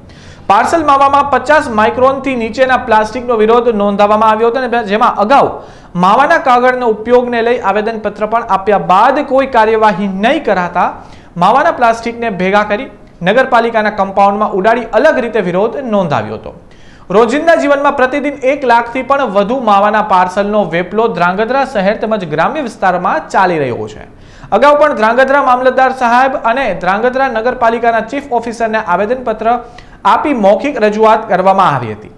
પાર્સલ માવામાં 50 માઇક્રોનથી નીચેના પ્લાસ્ટિકનો વિરોધ નોંધાવવામાં આવ્યો હતો અને જેમાં અગાઉ માવાના કાગળનો ઉપયોગને લઈ આવેદનપત્ર પણ આપ્યા બાદ કોઈ કાર્યવાહી નહીં કરાતા માવાના પ્લાસ્ટિકને ભેગા કરી નગરપાલિકાના કમ્પાઉન્ડમાં ઉડાડી અલગ રીતે વિરોધ નોંધાવ્યો હતો. રોજિંદા જીવનમાં प्रतिदिन 1 લાખથી પણ વધુ માવાના પાર્સલનો વેપલો ધ્રાંગધ્રા શહેર તેમજ ગ્રામ્ય વિસ્તારમાં ચાલી રહ્યો છે. અગાઉ પણ ધ્રાંગધ્રા મામલતદાર સાહેબ અને ધ્રાંગધ્રા નગરપાલિકાના ચીફ ઓફિસરને આવેદનપત્ર આપી મૌખિક રજૂઆત કરવામાં આવી હતી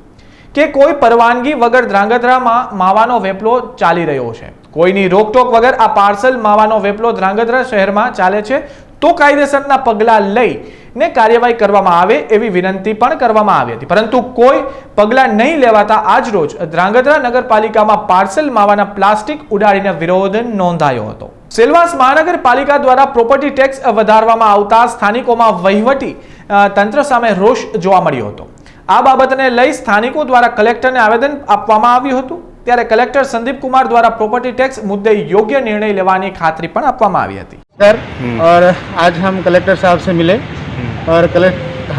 કે કોઈ પરવાનગી વગર ધ્રાંગધ્રામાં માવાનો વેપલો ચાલી રહ્યો છે કોઈની રોકટોક વગર આ પાર્સલ માવાનો વેપલો ધ્રાંગધ્રા શહેરમાં ચાલે છે તો કાયદેસરના પગલાં લઈને કાર્યવાહી કરવામાં આવે એવી વિનંતી પણ કરવામાં આવી હતી, પરંતુ કોઈ પગલાં નહીં લેવાતા આજ રોજ ધ્રાંગધ્રા નગરપાલિકામાં પાર્સલ માવાના પ્લાસ્ટિક ઉડાડીને વિરોધ નોંધાયો હતો. સેલવાસ મહાનગરપાલિકા દ્વારા પ્રોપર્ટી ટેક્સ વધારવામાં આવતા સ્થાનિકોમાં વહીવટી તંત્ર સામે રોષ જોવા મળ્યો હતો. આ બાબતને લઈ સ્થાનિકો દ્વારા કલેક્ટરને આવેદન આપવામાં આવ્યું હતું. ત્યારે કલેક્ટર સંદીપ કુમાર દ્વારા પ્રોपर्टी टैक्स मुद्दे योग्य निर्णय लेवानी खातरी पण आपवामां आवी हती. सर, और आज हम कलेक्टर साहब से मिले और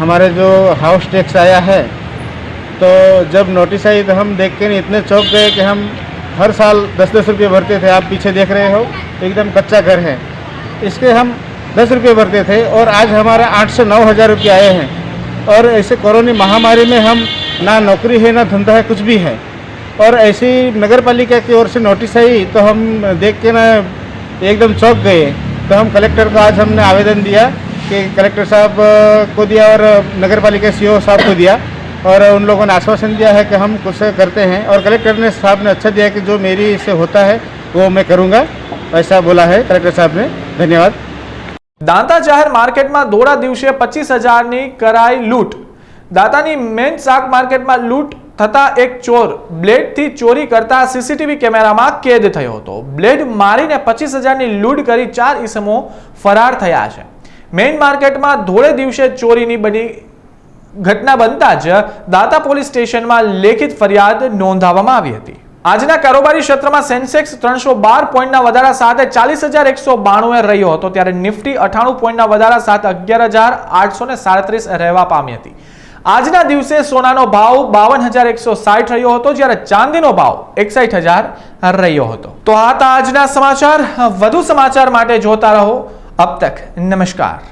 हमारे जो हाउस टैक्स आया है तो जब नोटिस आई तो हम देख के इतने चौंक गए कि हम हर साल 10-10 रुपये भरते थे. आप पीछे देख रहे हो एकदम कच्चा घर है, इसके हम 10 रुपये भरते थे और आज हमारा 8 से 9 हज़ार रुपये आए हैं. और ऐसे कोरोना महामारी में हम ना नौकरी है ना धंधा है, कुछ भी है. और ऐसी नगर पालिका की ओर से नोटिस आई तो हम देख के ना एकदम चौंक गए. तो हम कलेक्टर को आज हमने आवेदन दिया कि कलेक्टर साहब को दिया और नगर पालिका सीओ साहब को दिया और उन लोगों ने आश्वासन दिया है कि हम कुछ करते हैं. और कलेक्टर ने साहब ने अच्छा दिया कि जो मेरी से होता है वो मैं करूँगा, ऐसा बोला है कलेक्टर साहब ने. धन्यवाद. दांता जाहेर मार्केट में दोड़ा दिवसे 25,000 ની કરાઈ લૂંટ. દાંતાની મેન શાક માર્કેટમાં લૂંટ થતા એક ચોર બ્લેડથી ચોરી કરતા સીસીટીવી કેમેરામાં કેદ થયો હતો. બ્લેડ મારીને 25,000 ની લૂંટ કરી 4 ઈસમો ફરાર થયા છે. મેઇન માર્કેટમાં ધોળે દિવસે ચોરીની બની ઘટના બનતા જ દાંતા પોલીસ સ્ટેશનમાં લેખિત ફરિયાદ નોંધાવવામાં આવી હતી. આજના કારોબારી ક્ષેત્રમાં સેન્સેક્સ 312 પોઈન્ટના વધારા સાથે 40,192 રહ્યો હતો, ત્યારે નિફ્ટી 98 પોઈન્ટના વધારા સાથે 11,837 રહેવા પામી હતી. આજના દિવસે સોનાનો ભાવ 52,160 રહ્યો હતો, જ્યારે ચાંદીનો ભાવ 61,000 રહ્યો હતો. તો આ હતા આજના સમાચાર. વધુ સમાચાર માટે જોતા રહો. અબ તક નમસ્કાર.